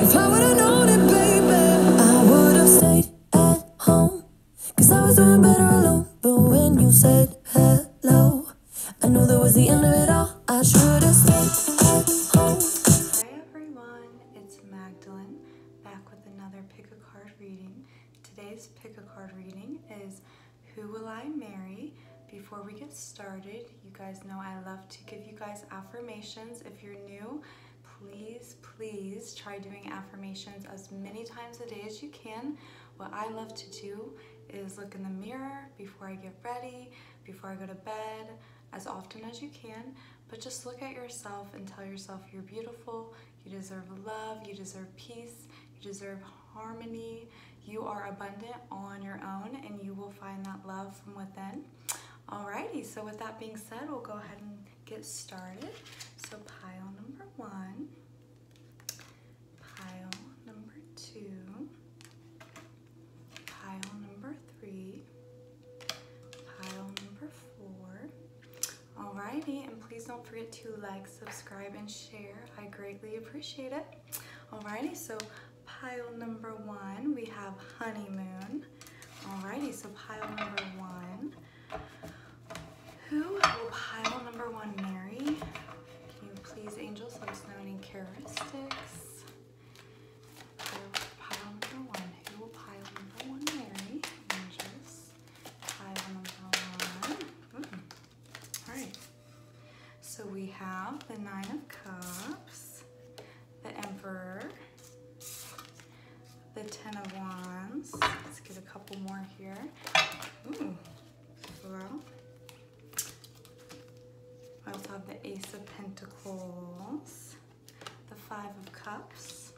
If I would've known it, baby, I would've stayed at home. 'Cause I was doing better alone. But when you said hello, I knew that was the end of it all. I should've stayed at home. Hi everyone, it's Magdalene, back with another pick a card reading. Today's pick a card reading is Who Will I Marry? Before we get started, you guys know I love to give you guys affirmations. If you're new, please try doing affirmations as many times a day as you can. What I love to do is look in the mirror before I get ready, before I go to bed, as often as you can, but just look at yourself and tell yourself you're beautiful, you deserve love, you deserve peace, you deserve harmony, you are abundant on your own, and you will find that love from within. Alrighty, so with that being said, we'll go ahead and get started. So pile number 1, pile number 2, pile number 3, pile number 4. Alrighty, and please don't forget to like, subscribe, and share. I greatly appreciate it. Alrighty, so pile number 1, we have honeymoon. Alrighty, so pile number 1. Who will pile number 1 marry? Can you please, angels, let us know any characteristics? Pile number 1. Who will pile number 1 marry? Angels. Pile number 1. Alright. So we have the 9 of Cups, the Emperor, the 10 of Wands. Let's get a couple more here. Ooh, well. I also have the Ace of Pentacles, the 5 of Cups,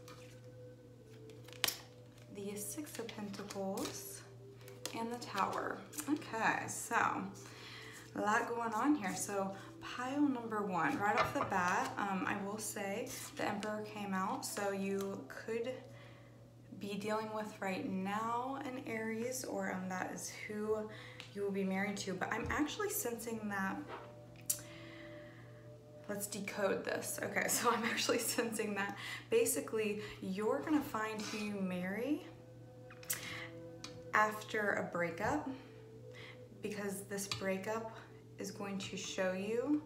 the 6 of Pentacles, and the Tower. Okay, so a lot going on here. So pile number 1, right off the bat, I will say the Emperor came out, so you could be dealing with right now an Aries, or that is who you will be married to. But I'm actually sensing that. Let's decode this. Okay, so I'm actually sensing that basically you're gonna find who you marry after a breakup, because this breakup is going to show you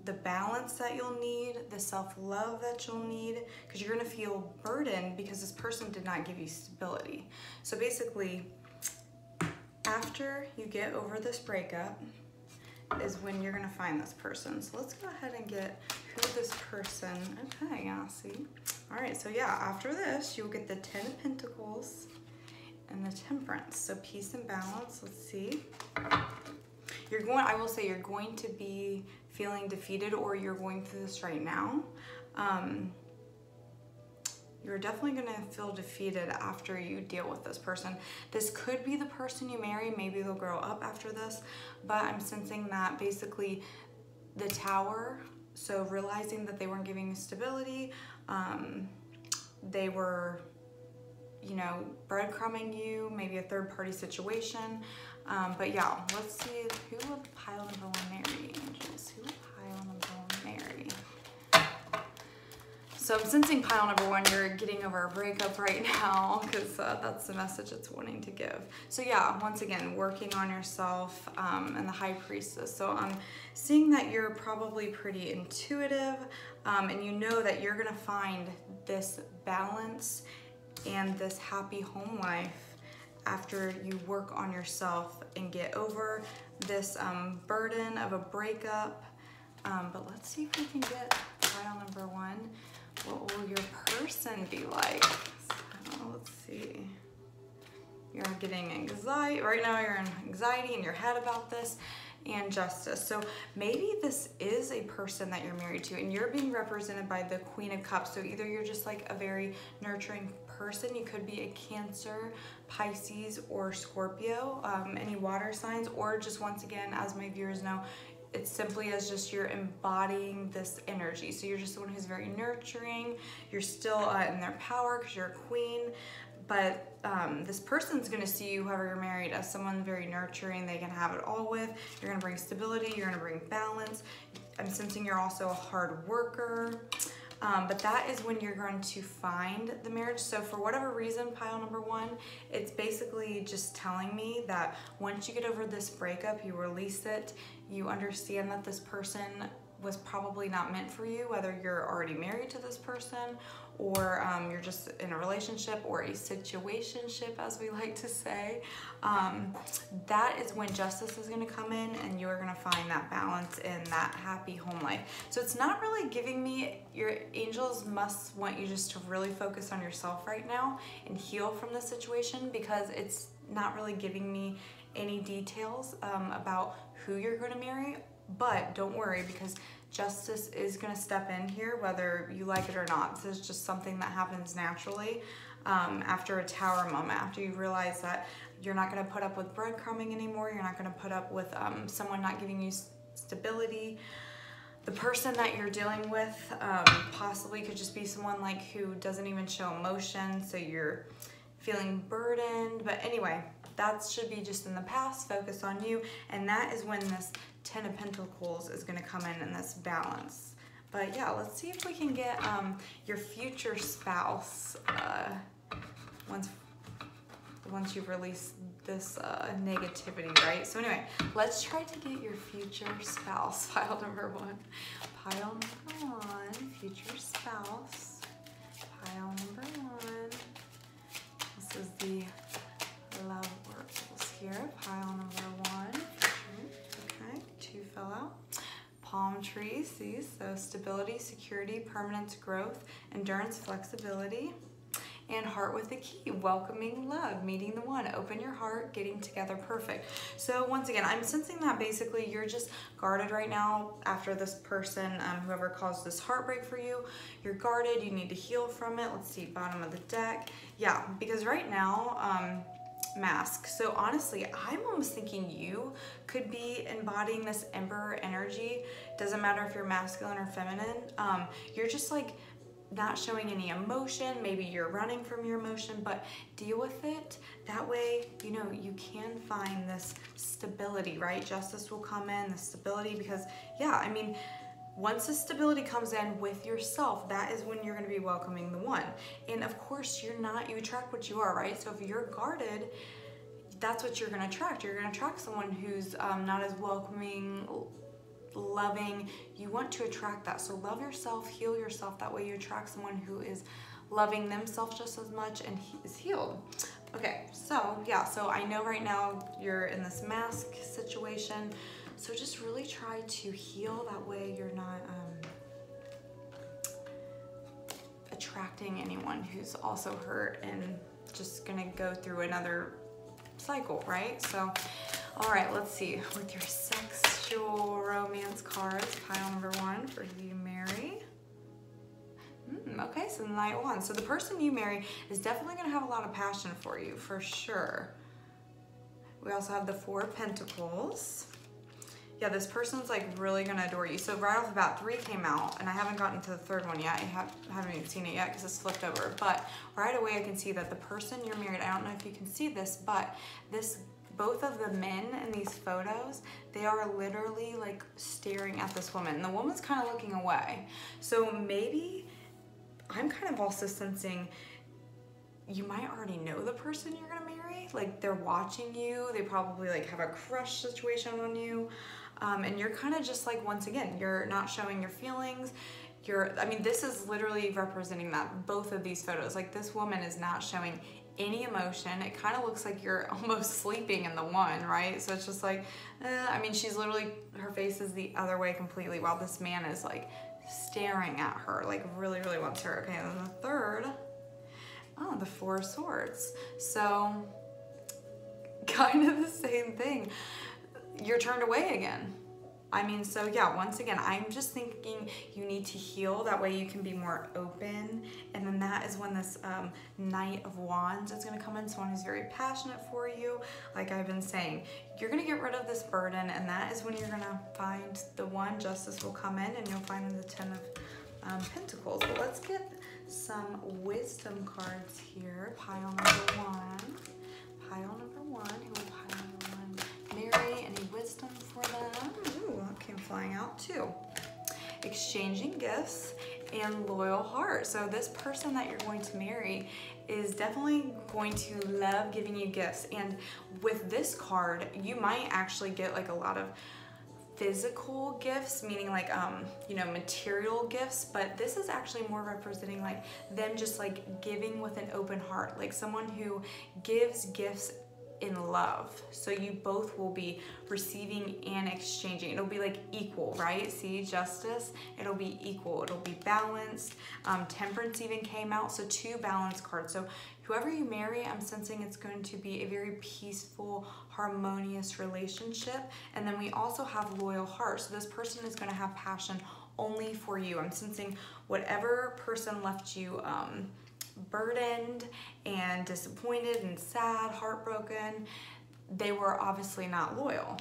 the balance that you'll need, the self-love that you'll need, because you're gonna feel burdened because this person did not give you stability. So basically, after you get over this breakup is when you're gonna find this person. So let's go ahead and get who this person, okay, yeah, see? All right, so yeah, after this, you'll get the 10 of Pentacles and the Temperance. So peace and balance, let's see. I will say you're going to be feeling defeated, or you're going through this right now. You're definitely gonna feel defeated after you deal with this person. This could be the person you marry, maybe they'll grow up after this, but I'm sensing that basically the Tower, so realizing that they weren't giving you stability, they were, you know, breadcrumbing you, maybe a third-party situation. But yeah, let's see who will pile number 1 marry, angels. Who will pile number 1 marry? So I'm sensing pile number 1, you're getting over a breakup right now, because that's the message it's wanting to give. So yeah, once again, working on yourself, and the High Priestess. So I'm seeing that you're probably pretty intuitive, and you know that you're gonna find this balance and this happy home life after you work on yourself and get over this burden of a breakup. But let's see if we can get pile number 1. What will your person be like? So let's see. You're getting anxiety. Right now you're in anxiety in your head about this, and Justice. So maybe this is a person that you're married to, and you're being represented by the Queen of Cups. So either you're just like a very nurturing person. You could be a Cancer, Pisces, or Scorpio, any water signs, or just, once again, as my viewers know, it's simply as just you're embodying this energy. So you're just someone who's very nurturing. You're still in their power because you're a queen, but this person's gonna see you, whoever you're married, as someone very nurturing. They can have it all with. You're gonna bring stability, you're gonna bring balance. I'm sensing you're also a hard worker. But that is when you're going to find the marriage. So for whatever reason, pile number one, it's basically just telling me that once you get over this breakup, you release it, you understand that this person was probably not meant for you, whether you're already married to this person or you're just in a relationship or a situationship, as we like to say. That is when justice is going to come in and you're going to find that balance in that happy home life. So it's not really giving me, your angels must want you just to really focus on yourself right now and heal from the situation, because it's not really giving me any details about who you're going to marry. But don't worry, because justice is going to step in here whether you like it or not. This is just something that happens naturally after a tower moment, after you realize that you're not going to put up with breadcrumbing anymore, you're not going to put up with someone not giving you stability. The person that you're dealing with possibly could just be someone like who doesn't even show emotion, so you're feeling burdened. But anyway, that should be just in the past. Focus on you, and that is when this 10 of Pentacles is going to come in this balance. But yeah, let's see if we can get your future spouse once you've released this negativity, right? So anyway, let's try to get your future spouse. Pile number one. Pile number one, future spouse. Pile number one. This is the love oracles here. Pile number one. Okay, two fell out. Palm trees, these. So stability, security, permanence, growth, endurance, flexibility. And heart with the key, welcoming love, meeting the one, open your heart, getting together, perfect. So once again, I'm sensing that basically you're just guarded right now after this person, whoever caused this heartbreak for you, you're guarded, you need to heal from it. Let's see, bottom of the deck. Yeah, because right now, mask. So honestly, I'm almost thinking you could be embodying this Emperor energy. Doesn't matter if you're masculine or feminine. You're just like, not showing any emotion, maybe you're running from your emotion, but deal with it. That way, you know, you can find this stability, right? Justice will come in, the stability, because yeah, I mean, once the stability comes in with yourself, that is when you're going to be welcoming the one. And of course, you attract what you are, right? So if you're guarded, that's what you're going to attract. You're going to attract someone who's not as welcoming, loving. You want to attract that. So love yourself, heal yourself. That way you attract someone who is loving themselves just as much and is healed. Okay, so yeah, so I know right now you're in this mask situation. So just really try to heal. That way you're not attracting anyone who's also hurt and just gonna go through another cycle, right? So, all right, let's see. With your sexual romance cards, pile number one for who you marry. Okay, so the Knight of Wands. So the person you marry is definitely going to have a lot of passion for you, for sure. We also have the Four of Pentacles. Yeah, this person's like really going to adore you. So right off the bat, 3 came out, and I haven't gotten to the third one yet. I haven't even seen it yet because it's flipped over. But right away, I can see that the person you're married, I don't know if you can see this, but both of the men in these photos, they are literally like staring at this woman. And the woman's kind of looking away. So maybe I'm kind of also sensing you might already know the person you're gonna marry. Like they're watching you. They probably like have a crush situation on you. And you're kind of just like, once again, you're not showing your feelings. I mean, this is literally representing that, both of these photos. Like this woman is not showing any emotion. It kind of looks like you're almost sleeping in the one, right? So it's just like, I mean, she's literally, her face is the other way completely, while this man is like staring at her, like really, really wants her. Okay, and then the third, oh, the Four of Swords. So kind of the same thing. You're turned away again. I mean, so yeah, once again, I'm just thinking you need to heal. That way you can be more open. And then that is when this Knight of Wands is going to come in. Someone who's very passionate for you. Like I've been saying, you're going to get rid of this burden. And that is when you're going to find the one. Justice will come in and you'll find the 10 of Pentacles. But let's get some wisdom cards here. Pile number one. Pile number one. Who will pile number one marry? Any wisdom for them? Ooh, that came flying out too. Exchanging gifts and loyal heart. So this person that you're going to marry is definitely going to love giving you gifts. And with this card, you might actually get like a lot of physical gifts, meaning like you know, material gifts, but this is actually more representing like them just like giving with an open heart, like someone who gives gifts in love. So you both will be receiving and exchanging. It'll be like equal, right? See, justice, it'll be equal, it'll be balanced. Temperance even came out, so 2 balance cards. So whoever you marry, I'm sensing it's going to be a very peaceful, harmonious relationship. And then we also have loyal heart. So this person is going to have passion only for you. I'm sensing whatever person left you burdened and disappointed and sad, heartbroken, they were obviously not loyal.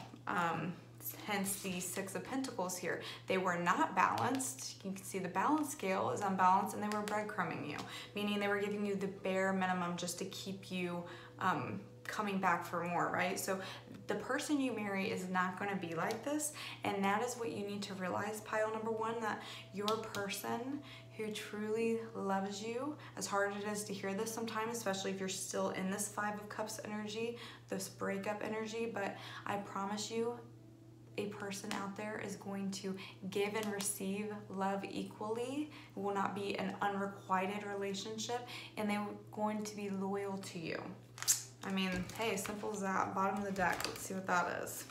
Hence the 6 of Pentacles here. They were not balanced. You can see the balance scale is unbalanced, and they were breadcrumbing you, meaning they were giving you the bare minimum just to keep you coming back for more, right? So the person you marry is not going to be like this, and that is what you need to realize, pile number 1, that your person who truly loves you, as hard as it is to hear this sometimes, especially if you're still in this 5 of Cups energy, this breakup energy, but I promise you, a person out there is going to give and receive love equally. It will not be an unrequited relationship, and they're going to be loyal to you. I mean, hey, simple as that. Bottom of the deck, let's see what that is.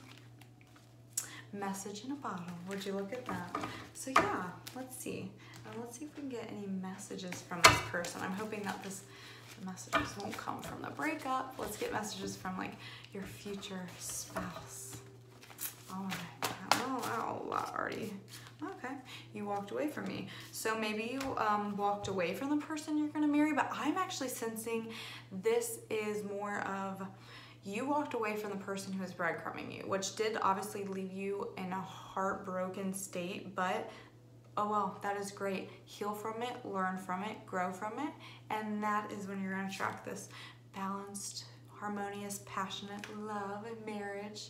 Message in a bottle. Would you look at that? So yeah, let's see. Let's see if we can get any messages from this person. I'm hoping that the messages won't come from the breakup. Let's get messages from like your future spouse. All right. Oh, a lot already. Okay, you walked away from me. So maybe you walked away from the person you're gonna marry, but I'm actually sensing this is more of you walked away from the person who is breadcrumbing you, which did obviously leave you in a heartbroken state, but oh well, that is great. Heal from it, learn from it, grow from it, and that is when you're gonna attract this balanced, harmonious, passionate love and marriage.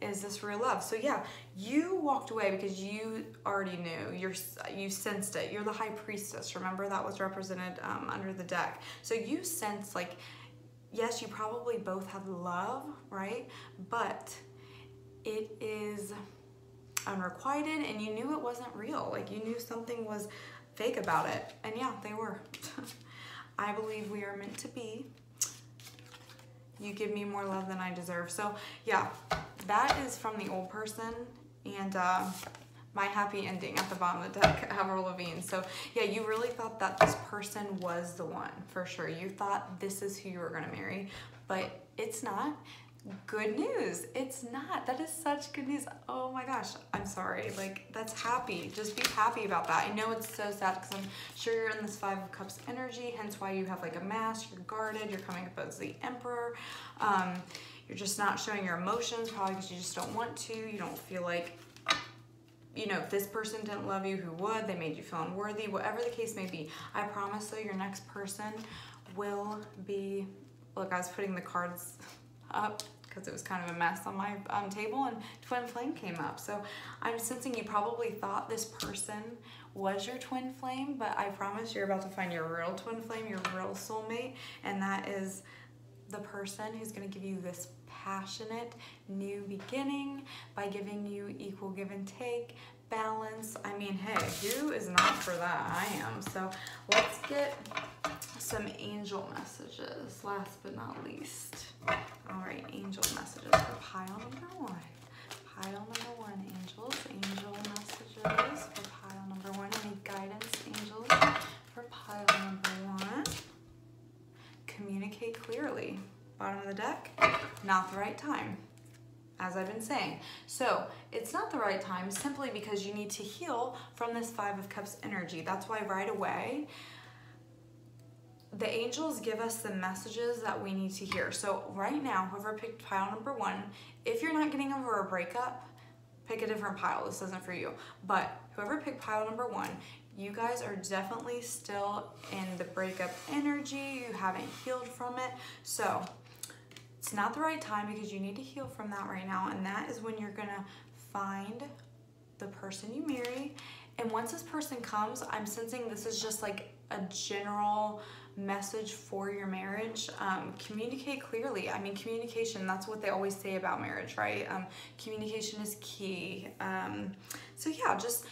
Is this real love? So yeah, you walked away because you already knew. You sensed it. You're the High Priestess. Remember, that was represented under the deck. So you sense like, yes, you probably both have love, right? But it is unrequited, and you knew it wasn't real. Like, you knew something was fake about it. And yeah, they were. I believe we are meant to be. You give me more love than I deserve. So yeah, that is from the old person, and my happy ending at the bottom of the deck, Avril Lavigne. So yeah, you really thought that this person was the one, for sure. You thought this is who you were gonna marry, but it's not. Good news, it's not. That is such good news. Oh my gosh, I'm sorry. Like, that's happy. Just be happy about that. I know it's so sad because I'm sure you're in this 5 of Cups energy, hence why you have like a mask, you're guarded, you're coming up as the Emperor. You're just not showing your emotions, probably because you just don't want to. You don't feel like, you know, if this person didn't love you, who would? They made you feel unworthy, whatever the case may be. I promise though, your next person will be, look, I was putting the cards up because it was kind of a mess on my table, and twin flame came up. So I'm sensing you probably thought this person was your twin flame, but I promise you're about to find your real twin flame, your real soulmate, and that is the person who's going to give you this passionate new beginning by giving you equal give and take, balance. I mean, hey, who is not for that? I am. So let's get some angel messages, last but not least. All right, angel messages for pile number 1. Pile number 1, angels, angel messages for pile number 1. Any guidance, angels, for pile number 1? Communicate clearly. Bottom of the deck, not the right time, as I've been saying. So it's not the right time simply because you need to heal from this 5 of Cups energy. That's why right away, the angels give us the messages that we need to hear. So right now, whoever picked pile number 1, if you're not getting over a breakup, pick a different pile. This isn't for you. But whoever picked pile number 1, you guys are definitely still in the breakup energy. You haven't healed from it. So it's not the right time because you need to heal from that right now. And that is when you're gonna find the person you marry And once this person comes, I'm sensing this is just like a general message for your marriage. Communicate clearly. I mean, communication, that's what they always say about marriage, right? Communication is key. So yeah, just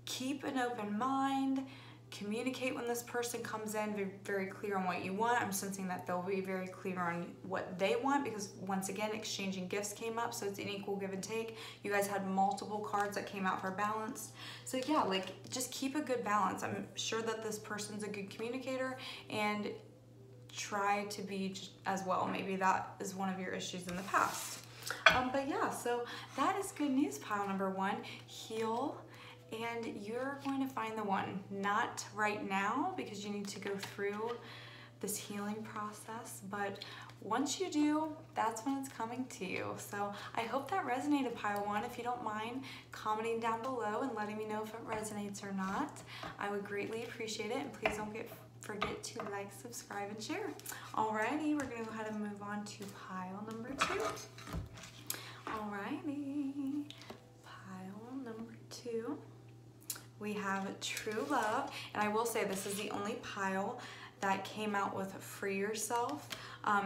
keep an open mind. Communicate when this person comes in, be very clear on what you want. I'm sensing that they'll be very clear on what they want, because once again, exchanging gifts came up, so it's an equal give and take. You guys had multiple cards that came out for balance. So yeah, like just keep a good balance. I'm sure that this person's a good communicator, and try to be as well. Maybe that is one of your issues in the past. But yeah, so that is good news, pile number 1. Heal. And you're going to find the one. Not right now, because you need to go through this healing process, but once you do, that's when it's coming to you. So I hope that resonated, pile 1. If you don't mind commenting down below and letting me know if it resonates or not, I would greatly appreciate it. And please don't forget to like, subscribe, and share. Alrighty, we're gonna go ahead and move on to pile number 2. Alrighty, pile number 2. We have true love, and I will say this is the only pile that came out with free yourself.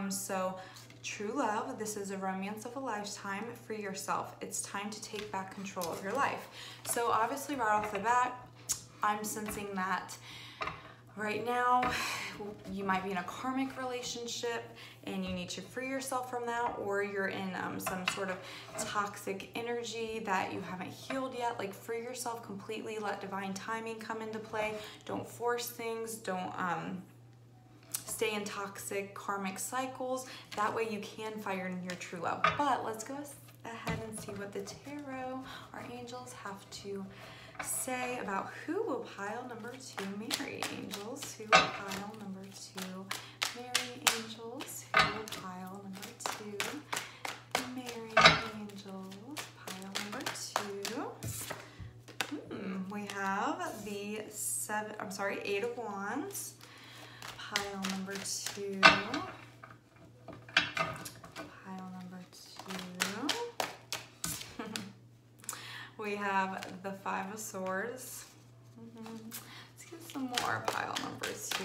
So true love, this is a romance of a lifetime. Free yourself. It's time to take back control of your life. So obviously right off the bat, I'm sensing that right now you might be in a karmic relationship and you need to free yourself from that, or you're in some sort of toxic energy that you haven't healed yet. Like, free yourself completely, let divine timing come into play. Don't force things, don't stay in toxic karmic cycles. That way you can fire your true love. But let's go ahead and see what the tarot, our angels, have to say about who will pile number 2 marry. Angels, who will pile number 2 marry? Angels, who will pile number 2 marry? Angels, pile number 2. We have the 8 of Wands, pile number 2. Pile number 2. We have the 5 of Swords. Let's get some more, pile number 2.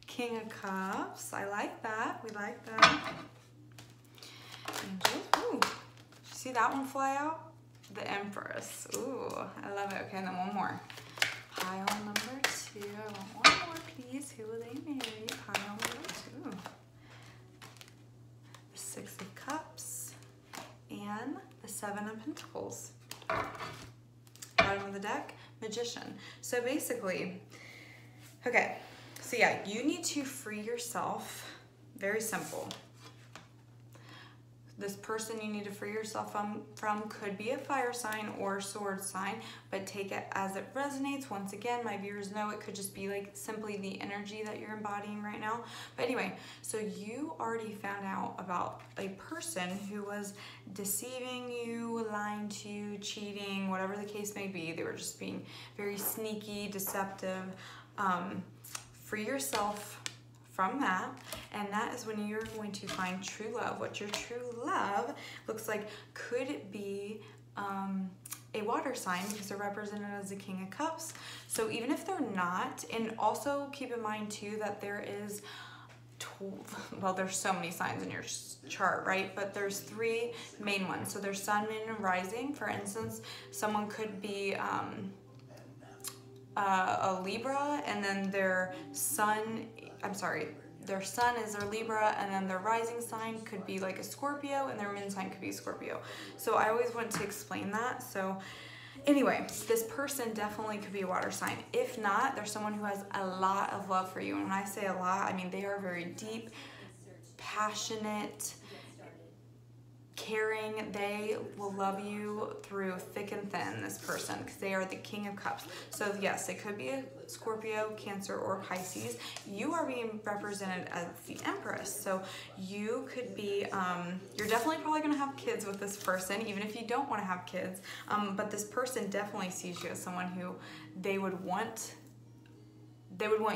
King of Cups. I like that. We like that. Angels. Ooh. Did you see that one fly out? The Empress. Ooh, I love it. Okay, and then one more. Pile number 2. I want one more, please. Who will they marry? Pile number 2. The 6 of Cups and the 7 of Pentacles. Bottom of the deck, Magician. So basically, okay, so yeah, you need to free yourself. Very simple. This person you need to free yourself from could be a fire sign or sword sign, but take it as it resonates. Once again, my viewers know it could just be like simply the energy that you're embodying right now. But anyway, so you already found out about a person who was deceiving you, lying to you, cheating, whatever the case may be. They were just being very sneaky, deceptive. Free yourself from that, and that is when you're going to find true love. What your true love looks like could be a water sign, because they're represented as the King of Cups. So even if they're not, and also keep in mind too that there is well, there's so many signs in your chart, right? But there's 3 main ones. So there's Sun, Moon, and Rising. For instance, someone could be a Libra, and then their sun is their Libra, and then their rising sign could be like a Scorpio, and their moon sign could be Scorpio. So I always want to explain that. So anyway, this person definitely could be a water sign. If not, there's someone who has a lot of love for you. And when I say a lot, I mean they are very deep, passionate, caring. They will love you through thick and thin, this person, because they are the King of Cups. So yes, it could be a Scorpio, Cancer, or Pisces. You are being represented as the Empress. So you could be, you're definitely probably going to have kids with this person, even if you don't want to have kids. But this person definitely sees you as someone who they would want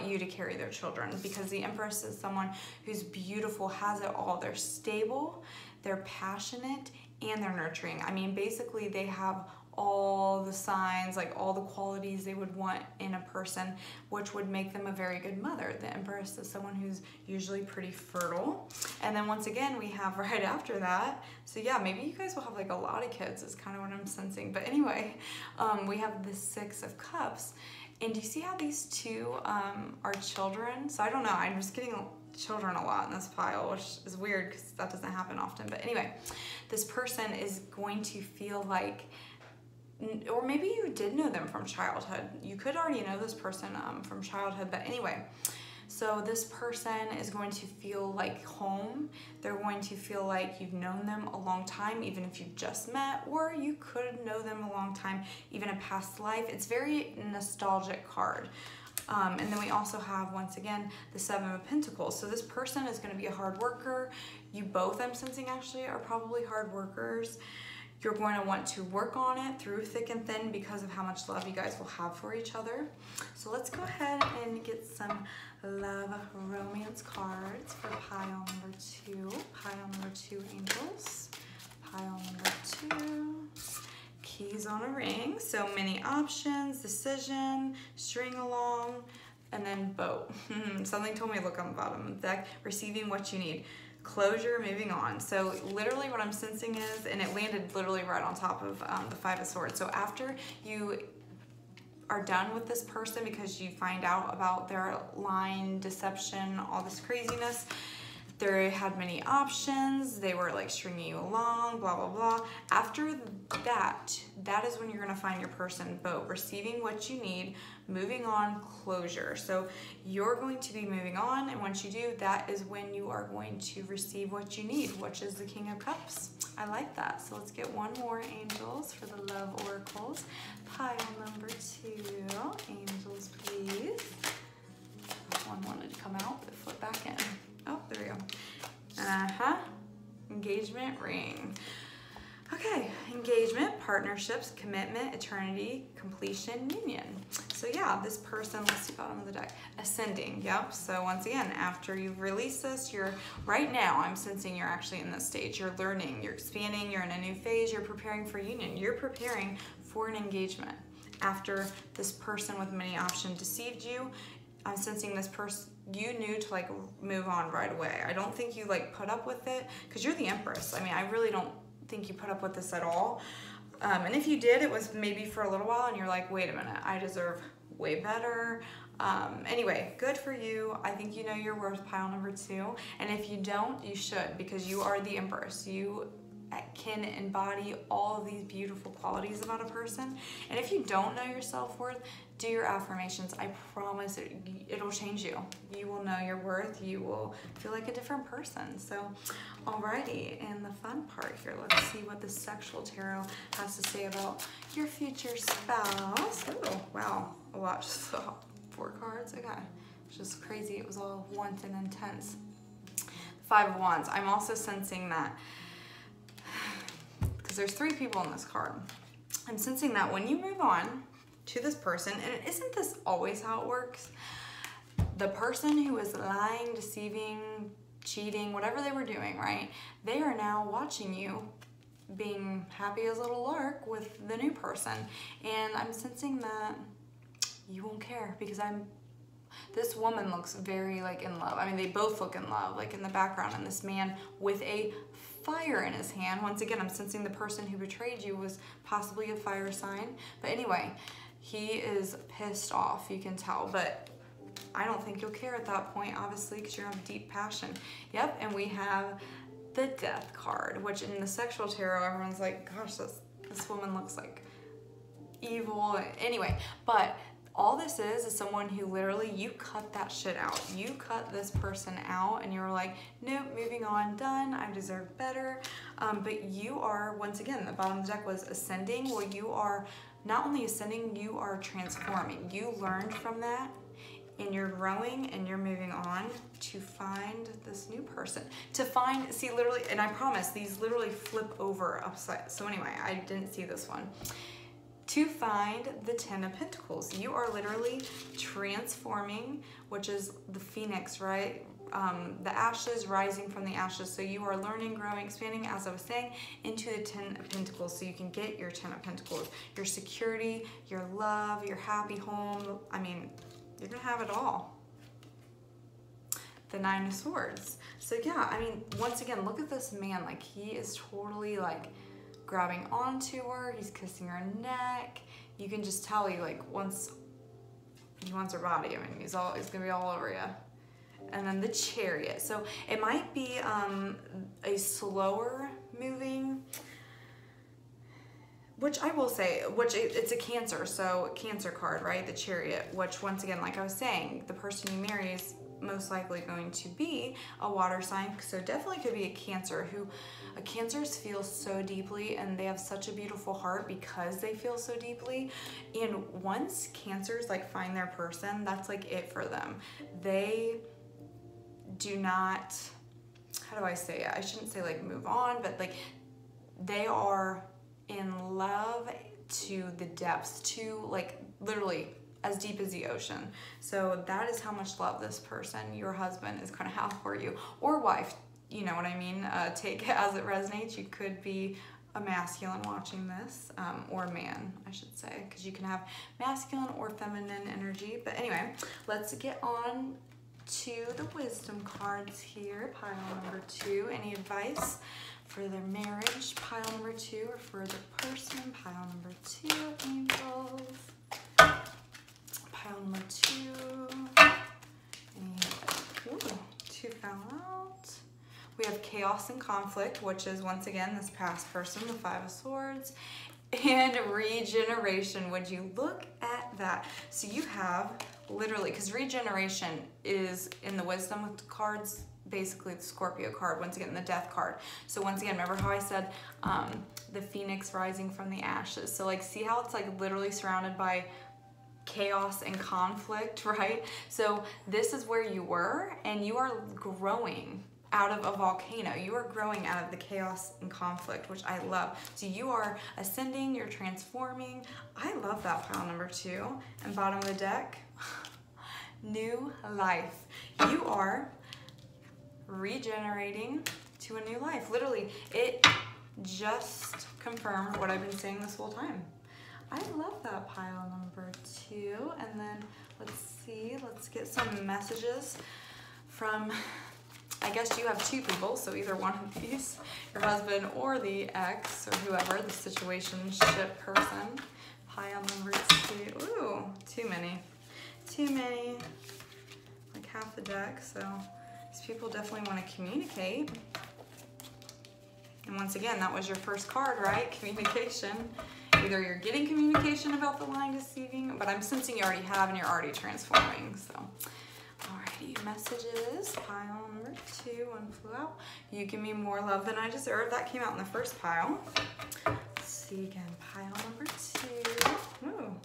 you to carry their children, because the Empress is someone who's beautiful, has it all. They're stable, they're passionate, and they're nurturing. I mean, basically they have all the signs, like all the qualities they would want in a person, which would make them a very good mother. The Empress is someone who's usually pretty fertile. And then once again, we have right after that, so yeah, maybe you guys will have like a lot of kids is kind of what I'm sensing. But anyway, we have the Six of Cups. And do you see how these two are children? So I don't know, I'm just getting children a lot in this pile, which is weird because that doesn't happen often. But anyway, this person is going to feel like, or maybe you did know them from childhood. You could already know this person from childhood, but anyway. So this person is going to feel like home. They're going to feel like you've known them a long time, even if you've just met, or you could know them a long time, even a past life. It's very nostalgic card. And then we also have, once again, the Seven of Pentacles. So this person is going to be a hard worker. You both, I'm sensing actually, are probably hard workers. You're going to want to work on it through thick and thin because of how much love you guys will have for each other. So let's go ahead and get some love romance cards for pile number 2. Pile number 2, angels. Pile number 2, keys on a ring. So many options, decision, string along, and then boat. Something told me to look on the bottom of the deck. Receiving what you need. Closure, moving on. So literally what I'm sensing is, and it landed literally right on top of the Five of Swords. So after you are done with this person because you find out about their lying, deception, all this craziness, they had many options, they were like stringing you along, blah, blah, blah. After that, that is when you're gonna find your person, boat, receiving what you need, moving on, closure. So you're going to be moving on, and once you do, that is when you are going to receive what you need, which is the King of Cups. I like that. So let's get one more, angels, for the love oracles. Pile number 2, angels, please. One wanted to come out, but flip back in. Oh, there we go. Engagement ring. Okay, engagement, partnerships, commitment, eternity, completion, union. So yeah, this person, let's see bottom of the deck, ascending, yep. So once again, after you've released this, you're, right now, I'm sensing you're actually in this stage. You're learning, you're expanding, you're in a new phase, you're preparing for union. You're preparing for an engagement. After this person with many options deceived you, I'm sensing this person, you knew to like move on right away. I don't think you like put up with it because you're the Empress. I mean, I really don't think you put up with this at all. And if you did, it was maybe for a little while and you're like, wait a minute, I deserve way better. Anyway, good for you. I think you know your worth, pile number 2. And if you don't, you should, because you are the Empress. You can embody all of these beautiful qualities about a person. And if you don't know your self-worth, do your affirmations. I promise it'll change you. You will know your worth. You will feel like a different person. So, alrighty, and the fun part here, let's see what the sexual tarot has to say about your future spouse. Oh, wow, a lot, just 4 cards, okay. It's just crazy, it was all want and intense. 5 of Wands, I'm also sensing that, because there's 3 people in this card. I'm sensing that when you move on to this person, and isn't this always how it works? The person who is lying, deceiving, cheating, whatever they were doing, right? They are now watching you being happy as a little lark with the new person. And I'm sensing that you won't care because this woman looks very like in love. I mean, they both look in love, like in the background, and this man with a fire in his hand. Once again, I'm sensing the person who betrayed you was possibly a fire sign. But anyway, he is pissed off, you can tell, but I don't think you'll care at that point, obviously, because you have deep passion. Yep, and we have the Death card, which in the sexual tarot, everyone's like, gosh, this woman looks like evil. Anyway, but all this is someone who literally, you cut that shit out. You cut this person out and you were like, nope, moving on, done, I deserve better. But you are, once again, the bottom of the deck was ascending. Well, you are not only ascending, you are transforming. You learned from that and you're growing and you're moving on to find this new person. To find, see, literally, and I promise, these literally flip over upside. So anyway, I didn't see this one. to find the 10 of Pentacles. You are literally transforming, which is the phoenix, right? The ashes, rising from the ashes. So you are learning, growing, expanding, as I was saying, into the 10 of Pentacles. So you can get your 10 of Pentacles, your security, your love, your happy home. I mean, you're gonna have it all. The 9 of Swords. So yeah, I mean, once again, look at this man. Like, he is totally like grabbing onto her. He's kissing her neck. You can just tell he like wants her body. I mean, he's gonna be all over you. And then the Chariot. So it might be a slower moving, which I will say, it's a Cancer, so Cancer card, right? The Chariot, which once again, like I was saying, the person you marry is most likely going to be a water sign. So definitely could be a Cancer Cancers feel so deeply, and they have such a beautiful heart because they feel so deeply. And once Cancers like find their person, that's like it for them. They do not, how do I say it? I shouldn't say like move on, but like they are in love to the depths, to like literally as deep as the ocean. So that is how much love this person, your husband, is gonna have for you, or wife, you know what I mean? Take it as it resonates. You could be a masculine watching this, or a man, I should say, because you can have masculine or feminine energy. But anyway, let's get on to the wisdom cards here. Pile number 2, any advice for their marriage? Pile number 2, or for the person? Pile number 2, angels. Pile number 2, and 2 fell out. We have chaos and conflict, which is once again this past person, the 5 of Swords, and regeneration. Would you look at that? So you have literally, because regeneration is in the wisdom cards, basically the Scorpio card, once again the death card. So once again, remember how I said the phoenix rising from the ashes? So like, see how it's like literally surrounded by chaos and conflict, right? So this is where you were, and you are growing out of a volcano. You are growing out of the chaos and conflict, which I love. So you are ascending, you're transforming. I love that. Pile number 2. And bottom of the deck, new life. You are regenerating to a new life. Literally, it just confirmed what I've been saying this whole time. I love that. Pile number 2. And then let's see, let's get some messages from, I guess you have 2 people, so either one of these, your husband or the ex or whoever, the situationship person. Pile number 2. Ooh, too many. Too many. Like half the deck, so these people definitely want to communicate. And once again, that was your first card, right? Communication. Either you're getting communication about the lying, deceiving, but I'm sensing you already have and you're already transforming, so. Alrighty, messages, pile number 2, 1 flew out. You give me more love than I deserve. That came out in the first pile. Let's see again, pile number 2. Ooh.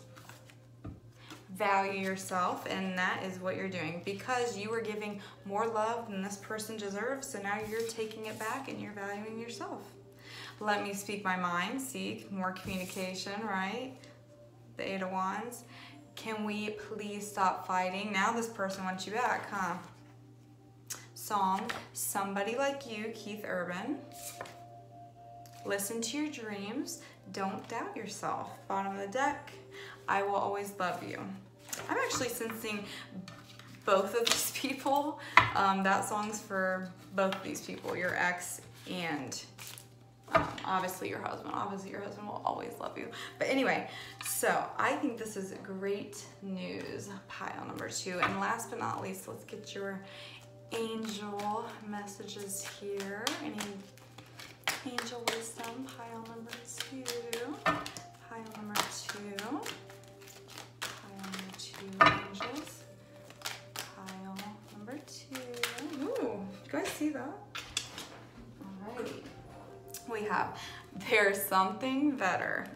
Value yourself, and that is what you're doing because you were giving more love than this person deserves, so now you're taking it back and you're valuing yourself. Let me speak my mind, seek more communication, right? The 8 of Wands. Can we please stop fighting? Now this person wants you back, huh? Song, Somebody Like You, Keith Urban. Listen to your dreams. Don't doubt yourself. Bottom of the deck, I will always love you. I'm actually sensing both of these people. That song's for both of these people, your ex and obviously your husband. Obviously your husband will always love you. But anyway, so I think this is great news. Pile number 2. And last but not least, let's get your angel messages here. Any angel wisdom? Pile number 2. Pile number 2. Pile number 2 angels. Pile number 2. Ooh, you guys see that? Alrighty. We have, there's something better.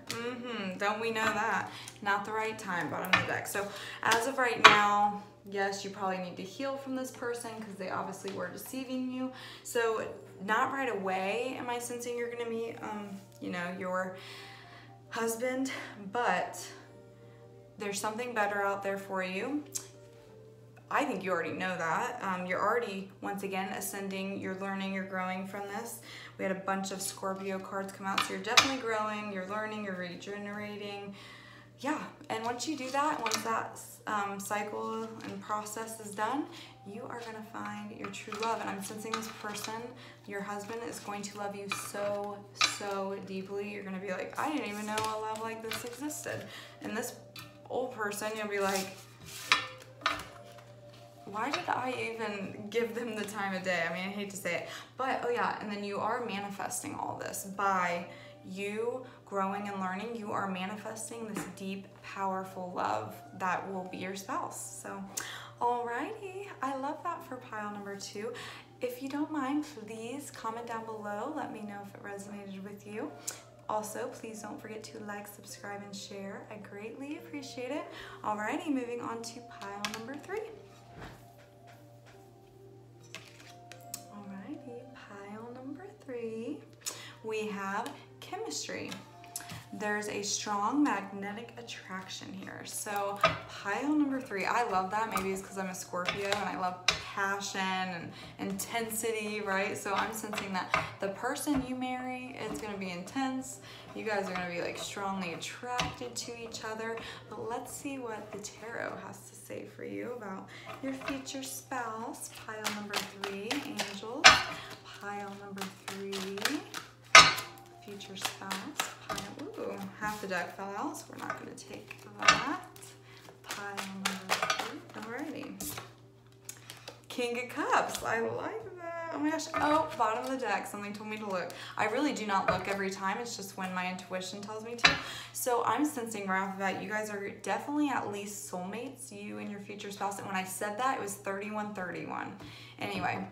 Don't we know that? Not the right time, bottom of the deck. So as of right now, yes, you probably need to heal from this person because they obviously were deceiving you. So not right away am I sensing you're gonna meet, you know, your husband, but there's something better out there for you. I think you already know that. You're already, once again, ascending, you're learning, you're growing from this. We had a bunch of Scorpio cards come out, so you're definitely growing, you're learning, you're regenerating. Yeah, and once you do that, once that cycle and process is done, you are gonna find your true love. And I'm sensing this person, your husband, is going to love you so, so deeply. You're gonna be like, I didn't even know a love like this existed. And this old person, you'll be like, why did I even give them the time of day? I mean, I hate to say it, but oh yeah, and then you are manifesting all this by you growing and learning. You are manifesting this deep, powerful love that will be your spouse. So, alrighty, I love that for pile number 2. If you don't mind, please comment down below. Let me know if it resonated with you. Also, please don't forget to like, subscribe, and share. I greatly appreciate it. Alrighty, moving on to pile number 3. Pile number 3, we have chemistry. There's a strong magnetic attraction here. So pile number 3, I love that. Maybe it's because I'm a Scorpio and I love passion and intensity, right? So I'm sensing that the person you marry, it's gonna be intense. You guys are gonna be like strongly attracted to each other. But let's see what the tarot has to say for you about your future spouse. Pile number 3, angels. Pile number 3, future spouse. Pile, ooh, half the deck fell out, so we're not gonna take that. Pile number 3, alrighty. King of Cups, I like that. Oh my gosh, oh, bottom of the deck, something told me to look. I really do not look every time, it's just when my intuition tells me to. So I'm sensing right off the bat, you guys are definitely at least soulmates, you and your future spouse. And when I said that, it was 31-31. Anyway,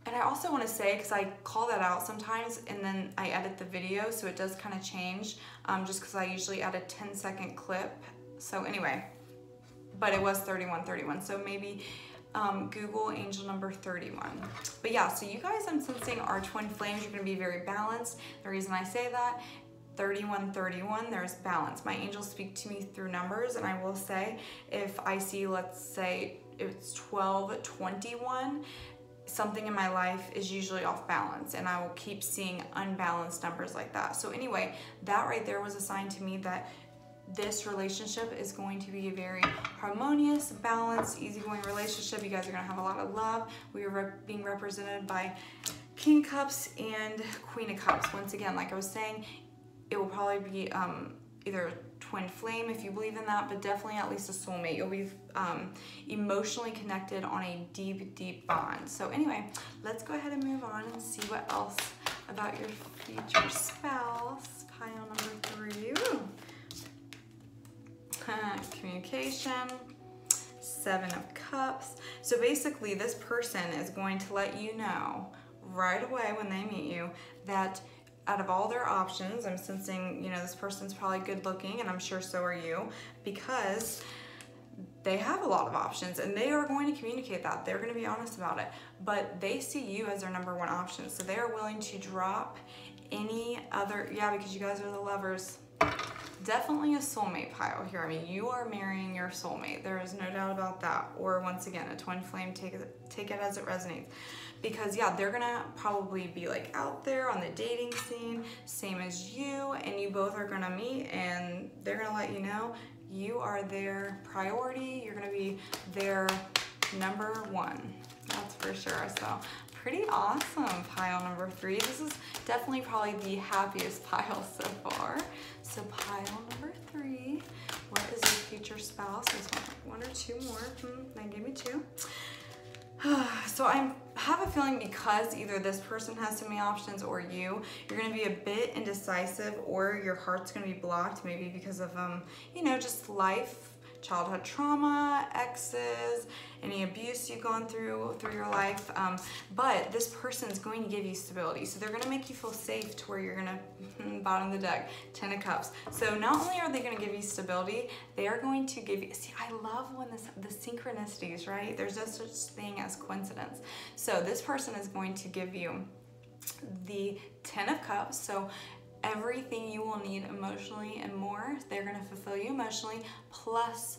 and I also want to say, because I call that out sometimes and then I edit the video, so it does kind of change, just because I usually add a 10-second clip. So anyway, but it was 31-31, so maybe Google angel number 31. But yeah, so you guys, I'm sensing, are twin flames. You're going to be very balanced. The reason I say that, 31-31, there's balance. My angels speak to me through numbers, and I will say, if I see, let's say it's 12-21, something in my life is usually off balance, and I will keep seeing unbalanced numbers like that. So anyway, that right there was a sign to me that this relationship is going to be a very harmonious, balanced, easygoing relationship. You guys are gonna have a lot of love. We are being represented by King of Cups and Queen of Cups. Once again, like I was saying, it will probably be either twin flame if you believe in that, but definitely at least a soulmate. You'll be emotionally connected on a deep, deep bond. So anyway, let's go ahead and move on and see what else about your future spouse. Pile number 3. Ooh. Communication. 7 of Cups. So basically, this person is going to let you know right away when they meet you that out of all their options, I'm sensing, you know, this person's probably good looking, and I'm sure so are you, because they have a lot of options, and they are going to communicate that. They're going to be honest about it, but they see you as their number 1 option. So they are willing to drop any other, yeah, because you guys are the lovers. Definitely a soulmate pile here. I mean, you are marrying your soulmate. There is no doubt about that. Or once again, a twin flame, take it as it resonates. Because yeah, they're gonna probably be like out there on the dating scene, same as you, and you both are gonna meet, and they're gonna let you know you are their priority. You're gonna be their number 1. That's for sure. So pretty awesome, pile number 3. This is definitely probably the happiest pile so far. So pile number 3, what is your future spouse? There's one or 2 more. They gave me 2. So I have a feeling, because either this person has too many options or you're going to be a bit indecisive, or your heart's going to be blocked, maybe because of, you know, just life, childhood trauma, exes, any abuse you've gone through your life. But this person is going to give you stability. So they're going to make you feel safe to where you're going to, bottom of the deck, 10 of Cups. So not only are they going to give you stability, they are going to give you, see, I love when the synchronicities, right? There's no such thing as coincidence. So this person is going to give you the 10 of Cups. So everything you will need emotionally and more. They're going to fulfill you emotionally, plus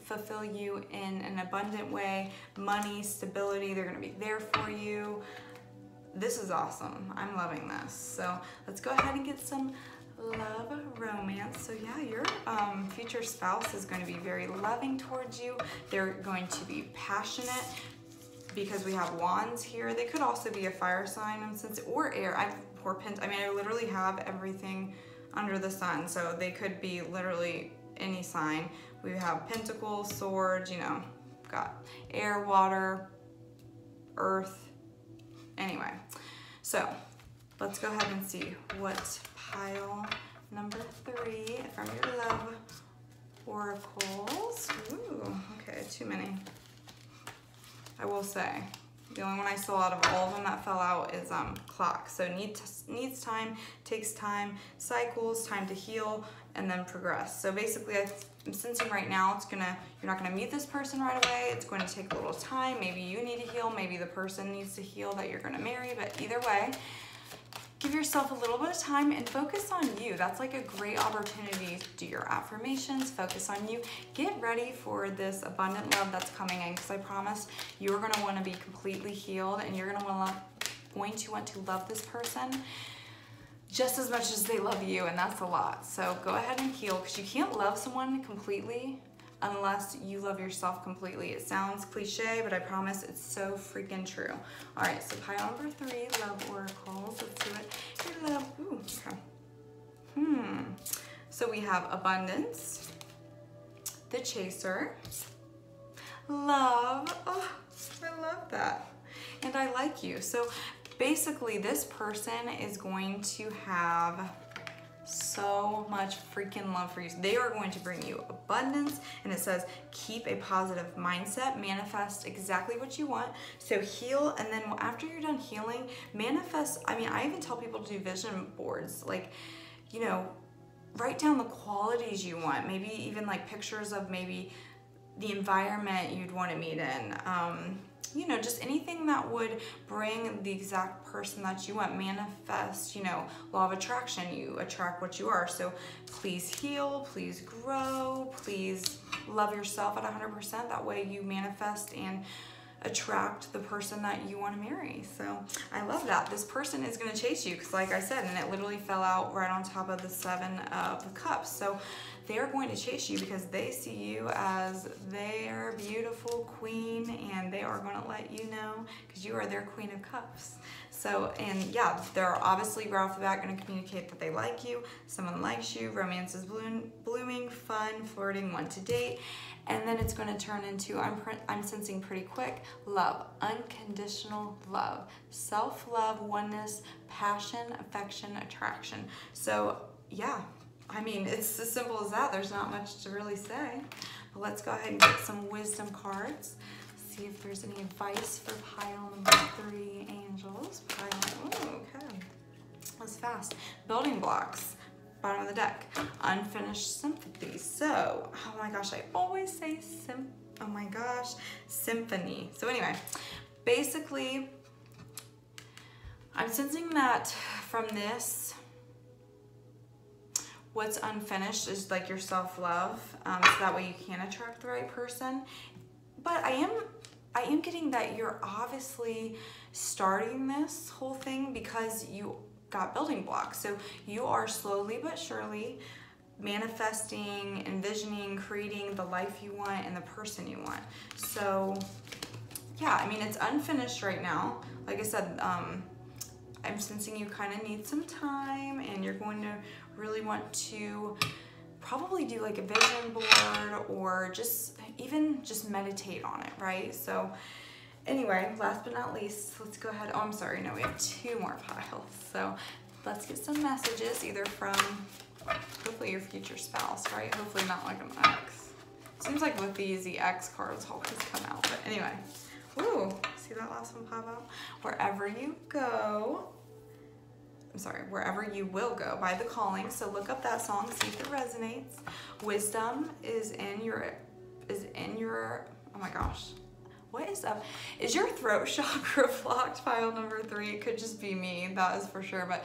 fulfill you in an abundant way. Money, stability, they're going to be there for you. This is awesome. I'm loving this. So let's go ahead and get some love romance. So yeah, your future spouse is going to be very loving towards you. They're going to be passionate because we have wands here. They could also be a fire sign, or air. I literally have everything under the sun, so they could be literally any sign. We have pentacles, swords, you know, got air, water, earth. Anyway, so let's go ahead and see what pile number 3 from your love oracles. Ooh, okay, too many. I will say, the only one I saw out of all of them that fell out is clock. So needs time, takes time, cycles, time to heal, and then progress. So basically, I'm sensing right now you're not gonna meet this person right away. It's going to take a little time. Maybe you need to heal. Maybe the person needs to heal that you're gonna marry. But either way, give yourself a little bit of time and focus on you. That's like a great opportunity to do your affirmations, focus on you. Get ready for this abundant love that's coming in, because I promise you're gonna wanna be completely healed, and you're going to want to love this person just as much as they love you, and that's a lot. So go ahead and heal, because you can't love someone completely unless you love yourself completely. It sounds cliche, but I promise it's so freaking true. All right, so pile number 3, love oracles. Let's do it. Your love, ooh, okay. So we have abundance, the chaser, love. Oh, I love that. And I like you. So basically, this person is going to have so much freaking love for you. They are going to bring you abundance, and it says keep a positive mindset, manifest exactly what you want. So heal, and then after you're done healing, manifest. I even tell people to do vision boards, like, you know, write down the qualities you want, maybe even like pictures of maybe the environment you'd want to meet in. You know, just anything that would bring the exact person that you want. Manifest, you know, law of attraction, you attract what you are. So please heal, please grow, please love yourself at 100%. That way you manifest and attract the person that you want to marry. So I love that. This person is going to chase you, because like I said, and it literally fell out right on top of the 7 of Cups. So they're going to chase you because they see you as their beautiful queen, and they are going to let you know, because you are their Queen of Cups. So, and yeah, they're obviously right off the bat going to communicate that they like you, someone likes you, romance is blooming, fun, flirting, want to date. And then it's going to turn into, I'm sensing pretty quick, love, unconditional love, self-love, oneness, passion, affection, attraction. So yeah, it's as simple as that. There's not much to really say. But let's go ahead and get some wisdom cards. See if there's any advice for pile number 3, angels. Okay. That's fast. Building blocks. Bottom of the deck, unfinished sympathy. So, oh my gosh, I always say symphony. So anyway, basically, I'm sensing that from this, what's unfinished is like your self-love, so that way you can attract the right person. But I am getting that you're obviously starting this whole thing because you got building blocks. So you are slowly but surely manifesting, envisioning, creating the life you want and the person you want. So yeah, it's unfinished right now. Like I said, I'm sensing you kind of need some time, and you're going to really want to probably do like a vision board, or just meditate on it, right? So anyway, last but not least, let's go ahead. Oh, I'm sorry. No, we have 2 more piles. So let's get some messages, either from hopefully your future spouse, right? Hopefully not like an ex. Seems like with these, the ex cards always come out. But anyway, ooh, see that last one pop out? Wherever you go, wherever you will go by the calling. So look up that song, see if it resonates. Wisdom is in your, oh my gosh. What is up? Is your throat chakra blocked, pile number 3? It could just be me, that is for sure. But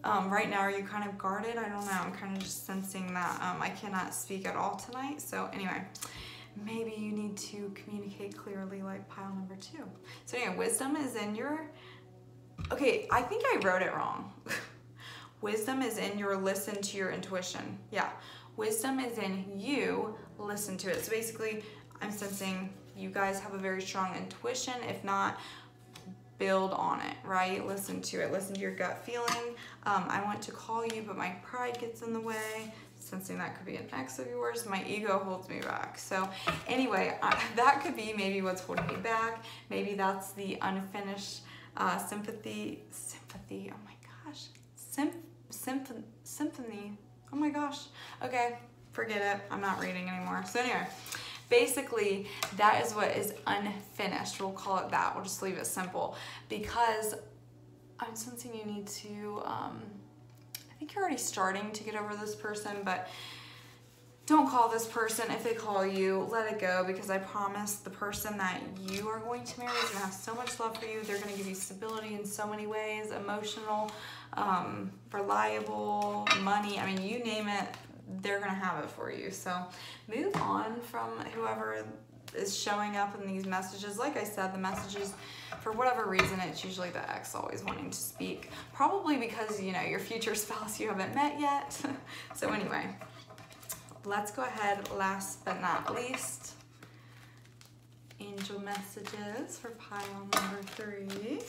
Right now, are you kind of guarded? I don't know. I'm kind of just sensing that I cannot speak at all tonight. So anyway, maybe you need to communicate clearly like pile number 2. So anyway, wisdom is in your... Okay, I think I wrote it wrong. Wisdom is in your listen to your intuition. Yeah, wisdom is in you, listen to it. So basically, I'm sensing you guys have a very strong intuition. If not, build on it, right? Listen to it. Listen to your gut feeling. I want to call you, but my pride gets in the way. Sensing that could be an ex of yours. My ego holds me back. So anyway, that could be maybe what's holding me back. Maybe that's the unfinished sympathy. Oh my gosh. Symphony. Oh my gosh. Okay, forget it. I'm not reading anymore. So anyway, basically, that is what is unfinished. We'll call it that. We'll just leave it simple because I'm sensing you need to, I think you're already starting to get over this person, but don't call this person. If they call you, let it go, because I promise the person that you are going to marry is going to have so much love for you. They're going to give you stability in so many ways, emotional, reliable, money. I mean, you name it, they're going to have it for you. So move on from whoever is showing up in these messages. Like I said, the messages, for whatever reason, it's usually the ex always wanting to speak. Probably because, you know, your future spouse you haven't met yet. So anyway, let's go ahead, last but not least, angel messages for pile number 3.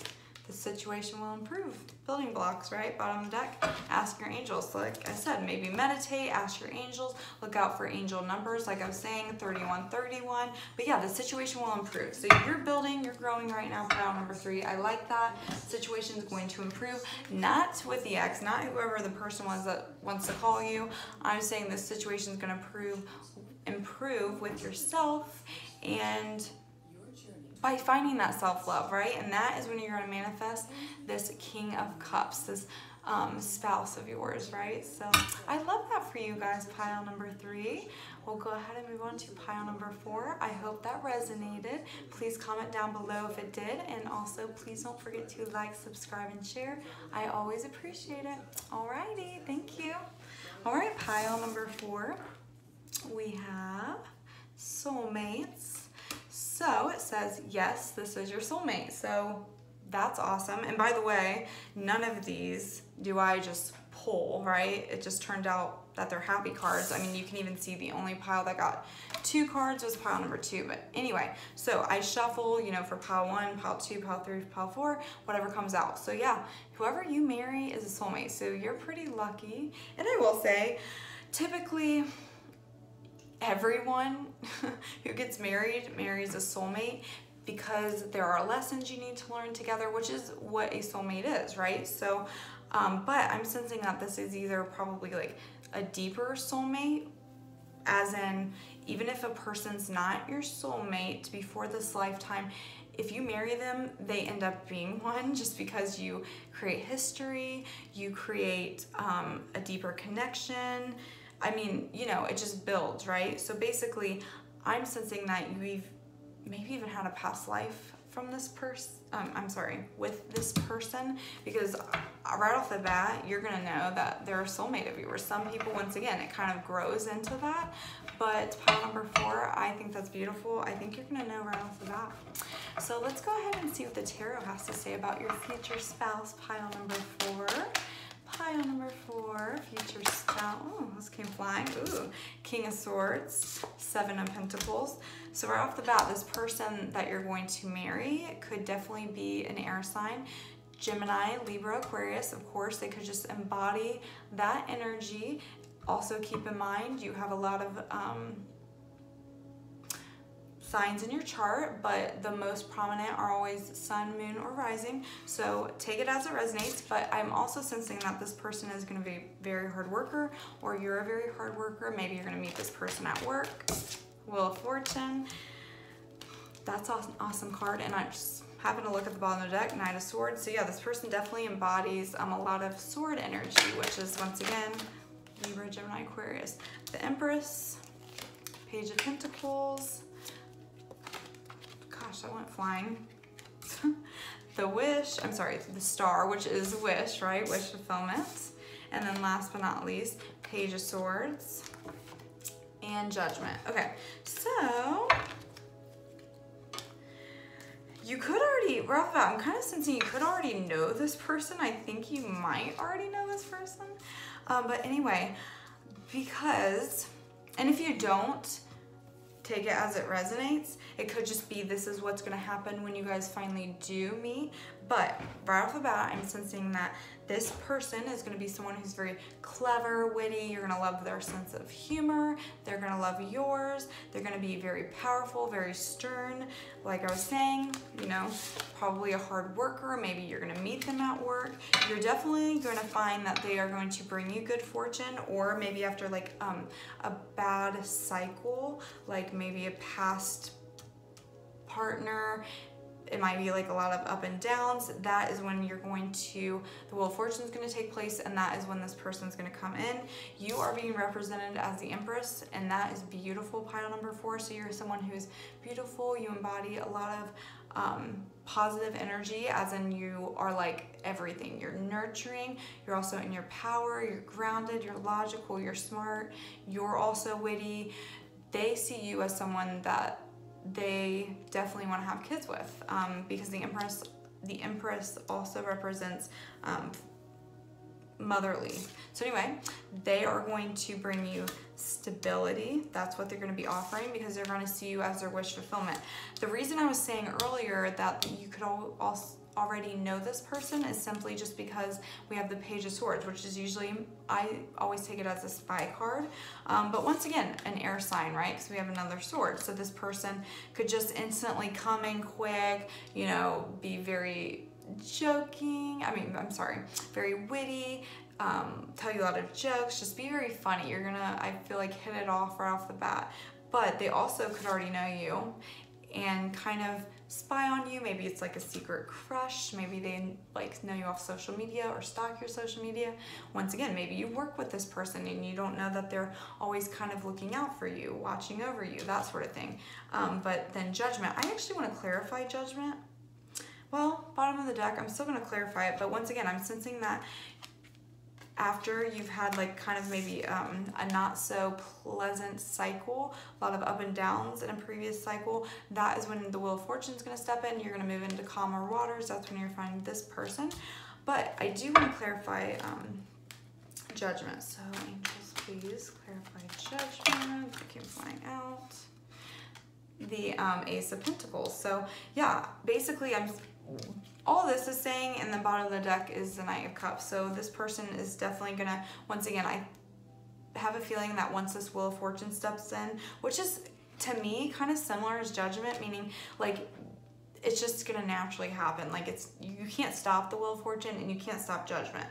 The situation will improve. Building blocks, right? Bottom of the deck. Ask your angels. So like I said, maybe meditate, ask your angels, look out for angel numbers, like I was saying, 3131. But yeah, the situation will improve. So you're building, you're growing right now, pile number 3. I like that. Situation is going to improve. Not with the ex, not whoever the person was that wants to call you. I'm saying this situation is going to improve with yourself and by finding that self-love, right? And that is when you're going to manifest this King of Cups, this spouse of yours, right? So I love that for you guys, pile number 3. We'll go ahead and move on to pile number 4. I hope that resonated. Please comment down below if it did. And also, please don't forget to like, subscribe, and share. I always appreciate it. Alrighty, thank you. All right, pile number 4. We have soulmates. So it says, yes, this is your soulmate. So that's awesome. And by the way, none of these do I just pull, right? It just turned out that they're happy cards. I mean, you can even see the only pile that got 2 cards was pile number 2. But anyway, so I shuffle, you know, for pile 1, pile 2, pile 3, pile 4, whatever comes out. So yeah, whoever you marry is a soulmate. So you're pretty lucky. And I will say, typically, everyone who gets married marries a soulmate because there are lessons you need to learn together, which is what a soulmate is, right? So, but I'm sensing that this is either probably like a deeper soulmate, as in, even if a person's not your soulmate before this lifetime, if you marry them, they end up being one just because you create history, you create a deeper connection. I mean, you know, it just builds, right? So basically, I'm sensing that you've maybe even had a past life from this person, with this person, because right off the bat, you're gonna know that they're a soulmate of yours. Some people, once again, it kind of grows into that, but pile number 4, I think that's beautiful. I think you're gonna know right off the bat. So let's go ahead and see what the tarot has to say about your future spouse, pile number 4. Pile number 4, future spouse. Oh, this came flying. Ooh, King of Swords, 7 of Pentacles. So right off the bat, this person that you're going to marry could definitely be an air sign. Gemini, Libra, Aquarius, of course, they could just embody that energy. Also keep in mind, you have a lot of signs in your chart, but the most prominent are always sun, moon, or rising. So take it as it resonates, but I'm also sensing that this person is going to be a very hard worker, or you're a very hard worker. Maybe you're going to meet this person at work. Wheel of Fortune. That's an awesome card, and I just happen to look at the bottom of the deck, Knight of Swords. So yeah, this person definitely embodies a lot of sword energy, which is, once again, Libra, Gemini, Aquarius. The Empress, Page of Pentacles. Gosh, I went flying. the Star, which is wish, right? Wish fulfillment. And then last but not least, Page of Swords and Judgment. Okay, so you could already, right off the bat, I'm kind of sensing you could already know this person. I think you might already know this person. But anyway, and if you don't, take it as it resonates. It could just be this is what's gonna happen when you guys finally do meet. But right off the bat, I'm sensing that this person is gonna be someone who's very clever, witty. You're gonna love their sense of humor. They're gonna love yours. They're gonna be very powerful, very stern. Like I was saying, you know, probably a hard worker. Maybe you're gonna meet them at work. You're definitely gonna find that they are going to bring you good fortune, or maybe after like a bad cycle, like maybe a past partner, it might be like a lot of up and downs. That is when the Wheel of Fortune is going to take place, and that is when this person is going to come in. You are being represented as the Empress, and that is beautiful, pile number 4. So you're someone who's beautiful. You embody a lot of positive energy, as in you are like everything. You're nurturing. You're also in your power. You're grounded. You're logical. You're smart. You're also witty. They see you as someone that they definitely want to have kids with, because the Empress also represents motherly. So anyway, they are going to bring you stability. That's what they're going to be offering, because they're going to see you as their wish fulfillment. The reason I was saying earlier that you could also already know this person is simply just because we have the Page of Swords, which is usually, I always take it as a spy card. But once again, an air sign, right? Because we have another sword. So this person could just instantly come in quick, you know, be very very witty, tell you a lot of jokes, just be very funny. You're gonna, I feel like, hit it off right off the bat. But they also could already know you and kind of spy on you. Maybe it's like a secret crush. Maybe they like know you off social media or stalk your social media. Once again, maybe you work with this person and you don't know that they're always kind of looking out for you, watching over you, that sort of thing. But then Judgment, I actually want to clarify Judgment. Well, bottom of the deck, I'm still going to clarify it, but once again, I'm sensing that after you've had like kind of maybe a not so pleasant cycle, a lot of up and downs in a previous cycle, that is when the Wheel of Fortune is going to step in. You're going to move into calmer waters. That's when you're finding this person. But I do want to clarify Judgment. So angels, please clarify Judgment. It came flying out. The Ace of Pentacles. So yeah, basically all this is saying in the bottom of the deck is the Knight of Cups. So this person is definitely gonna, once again, I have a feeling that once this Wheel of Fortune steps in, which is to me kind of similar as Judgment, meaning like it's just gonna naturally happen. Like you can't stop the Wheel of Fortune and you can't stop Judgment.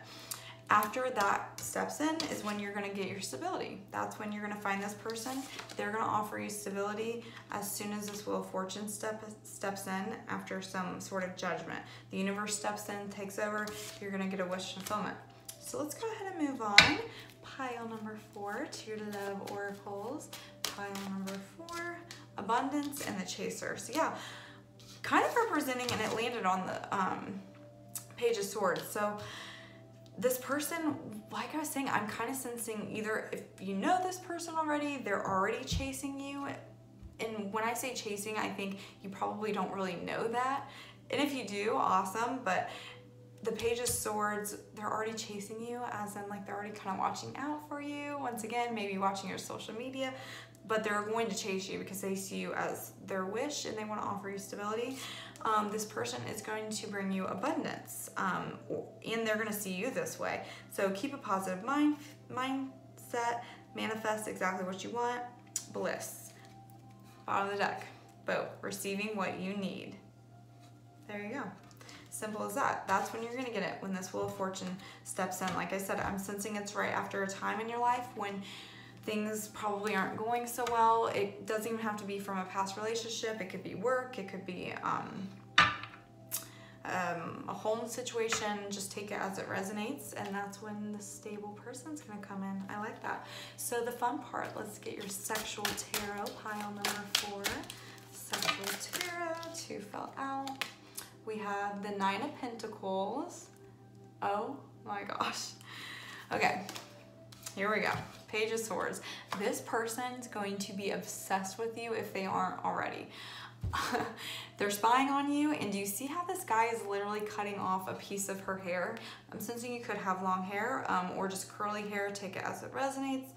After that steps in is when you're going to get your stability. That's when you're going to find this person. They're going to offer you stability as soon as this Wheel of Fortune steps in after some sort of judgment. The universe steps in, takes over. You're going to get a wish fulfillment. So let's go ahead and move on. Pile number 4, Tier to Love Oracles. Pile number 4, Abundance and the Chaser. So yeah, kind of representing, and it landed on the Page of Swords. So this person, like I was saying, I'm kind of sensing either if you know this person already, they're already chasing you. And when I say chasing, I think you probably don't really know that. And if you do, awesome. But the Page of Swords, they're already chasing you, as in like they're already kind of watching out for you. Once again, maybe watching your social media, but they're going to chase you because they see you as their wish and they want to offer you stability. This person is going to bring you abundance, and they're going to see you this way. So keep a positive mindset, manifest exactly what you want, bliss. Bottom of the deck, both receiving what you need. There you go. Simple as that. That's when you're going to get it, when this Wheel of Fortune steps in. Like I said, I'm sensing it's right after a time in your life when things probably aren't going so well. It doesn't even have to be from a past relationship. It could be work. It could be a home situation. Just take it as it resonates, and that's when the stable person's going to come in. I like that. So the fun part, let's get your sexual tarot, pile number 4. Sexual tarot, 2 fell out. we have the Nine of Pentacles. Oh my gosh. Okay, here we go. Page of Swords. This person's going to be obsessed with you if they aren't already. They're spying on you, and do you see how this guy is literally cutting off a piece of her hair? I'm sensing you could have long hair or just curly hair. Take it as it resonates.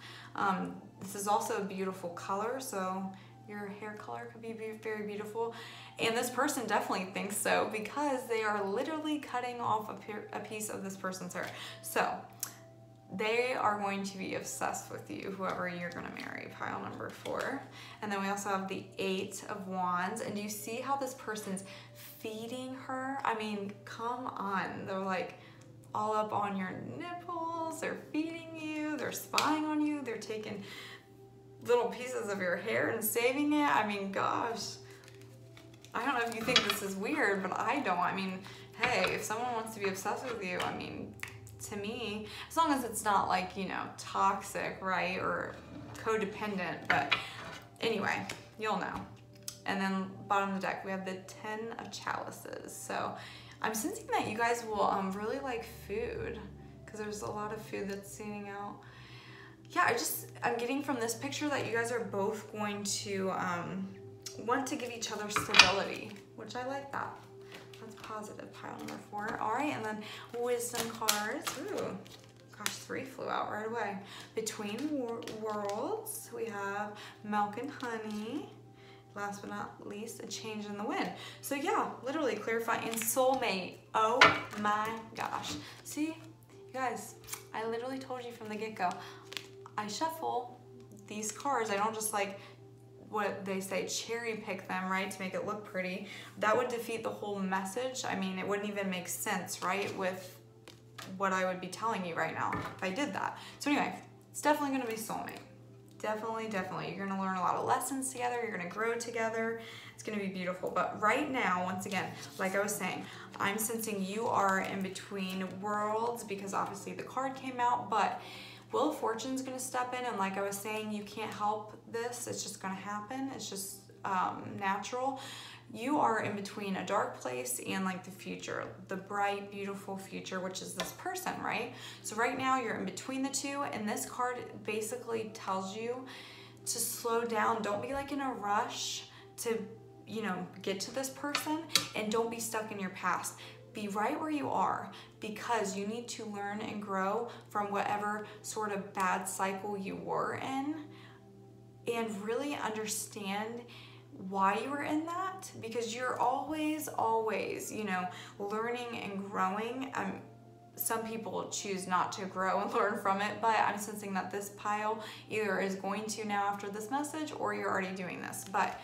This is also a beautiful color, so your hair color could be very beautiful. And this person definitely thinks so because they are literally cutting off a piece of this person's hair. So they are going to be obsessed with you, whoever you're going to marry, pile number 4. And then we also have the 8 of Wands. And do you see how this person's feeding her? I mean, come on. They're like all up on your nipples. They're feeding you. They're spying on you. They're taking little pieces of your hair and saving it. I mean, gosh. I don't know if you think this is weird, but I don't. I mean, hey, if someone wants to be obsessed with you, I mean, to me, as long as it's not like, you know, toxic, right, or codependent, but anyway, you'll know. And then bottom of the deck, we have the 10 of Chalices. So I'm sensing that you guys will really like food, because there's a lot of food that's standing out. Yeah, I'm getting from this picture that you guys are both going to want to give each other stability, which I like that. That's positive, pile number 4. All right, and then wisdom cards. Ooh, gosh, 3 flew out right away. Between worlds, we have milk and honey. Last but not least, a change in the wind. So yeah, literally clarifying. And soulmate, oh my gosh. See, you guys, I literally told you from the get-go, I shuffle these cards. I don't just like what they say, cherry pick them, right, to make it look pretty. That would defeat the whole message. I mean, it wouldn't even make sense, right, with what I would be telling you right now if I did that. So anyway, it's definitely going to be soulmate. Definitely. You're going to learn a lot of lessons together. You're going to grow together. It's going to be beautiful. But right now, once again, like I was saying, I'm sensing you are in between worlds because obviously the card came out, but Wheel of Fortune's going to step in, and like I was saying, you can't help this. It's just going to happen. It's just natural. You are in between a dark place and like the future, the bright, beautiful future, which is this person, right? So right now you're in between the two, and this card basically tells you to slow down. Don't be like in a rush to, you know, get to this person, and don't be stuck in your past. Be right where you are, because you need to learn and grow from whatever sort of bad cycle you were in, and really understand why you were in that, because you're always, you know, learning and growing. Some people choose not to grow and learn from it, but I'm sensing that this pile either is going to now after this message, or you're already doing this. But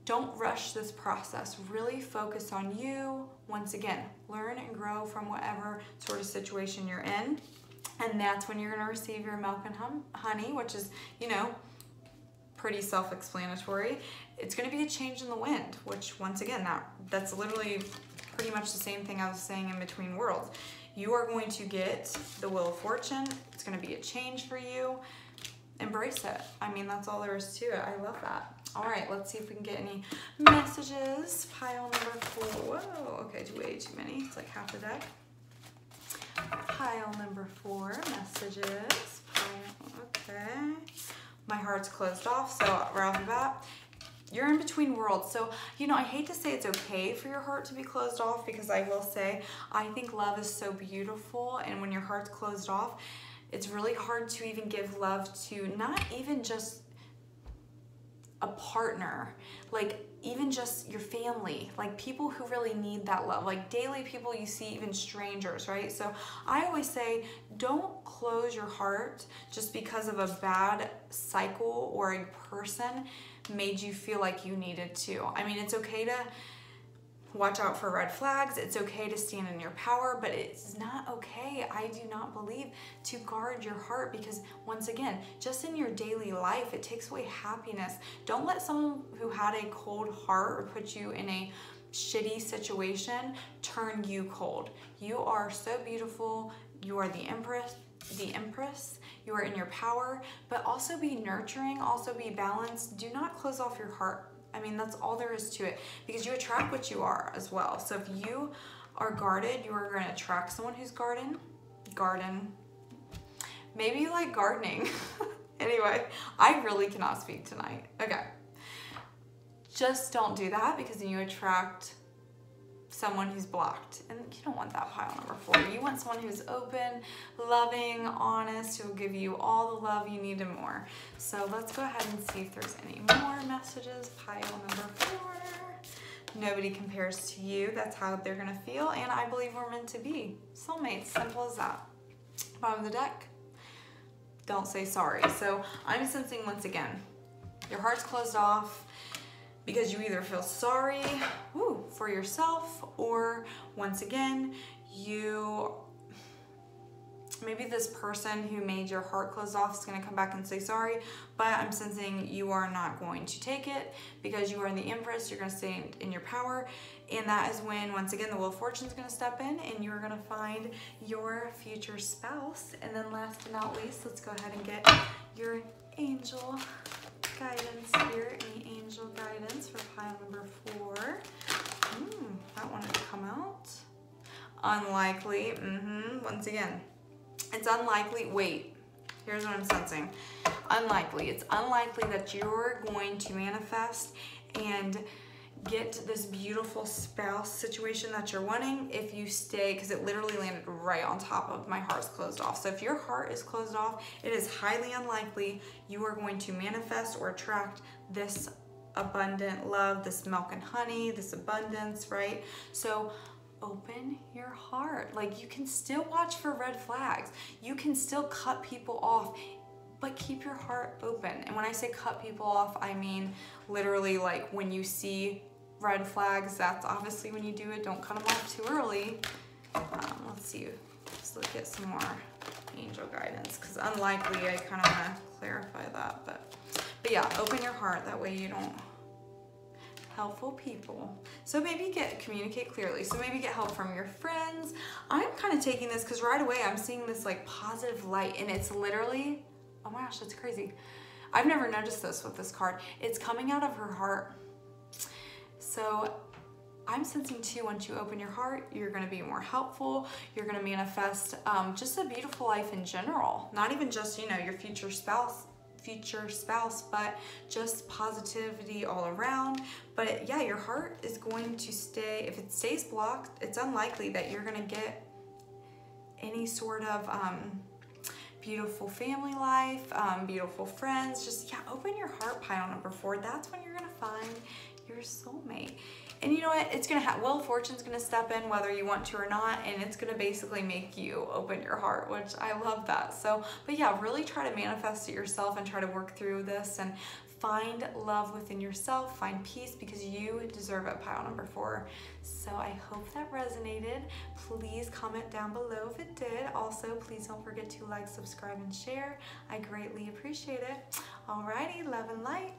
don't rush this process. Really focus on you. Once again, learn and grow from whatever sort of situation you're in. And that's when you're going to receive your milk and honey, which is, you know, pretty self-explanatory. It's going to be a change in the wind, which once again, that's literally pretty much the same thing I was saying in between worlds. You are going to get the Wheel of Fortune. It's going to be a change for you. Embrace it. I mean, that's all there is to it. I love that. All right, let's see if we can get any messages. Pile number 4. Whoa, okay, way too many. It's like half the deck. Pile number 4, messages. Okay. My heart's closed off, so right off the bat, you're in between worlds. So, you know, I hate to say it's okay for your heart to be closed off, because I will say, I think love is so beautiful, and when your heart's closed off, it's really hard to even give love to not even just a partner, like even just your family, like people who really need that love, like daily people you see, even strangers, right? So I always say, don't close your heart just because of a bad cycle or a person made you feel like you needed to. I mean, it's okay to watch out for red flags. It's okay to stand in your power, but it's not okay, I do not believe, to guard your heart, because once again, just in your daily life, it takes away happiness. Don't let someone who had a cold heart or put you in a shitty situation turn you cold. You are so beautiful. You are the empress. You are in your power, but also be nurturing, also be balanced. Do not close off your heart I mean, that's all there is to it, because you attract what you are as well. So if you are guarded, you are going to attract someone who's garden. Maybe you like gardening. Anyway, I really cannot speak tonight. Okay. Just don't do that, because then you attract someone who's blocked, and you don't want that pile number 4. You want someone who's open, loving, honest, who will give you all the love you need and more. So let's go ahead and see if there's any more messages. Pile number 4. Nobody compares to you. That's how they're gonna feel, and I believe we're meant to be soulmates. Simple as that. Bottom of the deck. Don't say sorry. So I'm sensing, once again, your heart's closed off because you either feel sorry for yourself, or once again, maybe this person who made your heart closed off is going to come back and say sorry, but I'm sensing you are not going to take it, because you are in the Empress. You're going to stay in your power, and that is when, once again, the Wheel of Fortune is going to step in, and you're going to find your future spouse. And then last but not least, let's go ahead and get your angel guidance here. Any angel guidance for pile number 4? That one to come out. Unlikely. Once again, it's unlikely. Wait, here's what I'm sensing. Unlikely. It's unlikely that you're going to manifest and get this beautiful spouse situation that you're wanting if you stay, because it literally landed right on top of my heart's closed off. So if your heart is closed off, it is highly unlikely you are going to manifest or attract this abundant love, this milk and honey, this abundance, right? So open your heart. Like, you can still watch for red flags. You can still cut people off, but keep your heart open. And when I say cut people off, I mean literally, like, when you see red flags, that's obviously when you do it. Don't cut them off too early. Let's see. Let's look at some more angel guidance, because unlikely, I kind of want to clarify that. But yeah, open your heart. That way you don't. Helpful people. So maybe communicate clearly. So maybe get help from your friends. I'm kind of taking this because right away I'm seeing this like positive light, and it's literally, oh my gosh, that's crazy. I've never noticed this with this card. It's coming out of her heart. So I'm sensing too, once you open your heart, you're going to be more helpful. You're going to manifest just a beautiful life in general. Not even just, you know, your future spouse, but just positivity all around. But yeah, your heart is going to stay, if it stays blocked, it's unlikely that you're going to get any sort of beautiful family life, beautiful friends. Just, yeah, open your heart, pile number 4. That's when you're going to find your soulmate. And you know what? It's going to Wheel of Fortune's going to step in whether you want to or not, and it's going to basically make you open your heart, which I love that. So, but yeah, really try to manifest it yourself and try to work through this and find love within yourself, find peace, because you deserve it, pile number 4. So I hope that resonated. Please comment down below if it did. Also, please don't forget to like, subscribe, and share. I greatly appreciate it. Alrighty, love and light.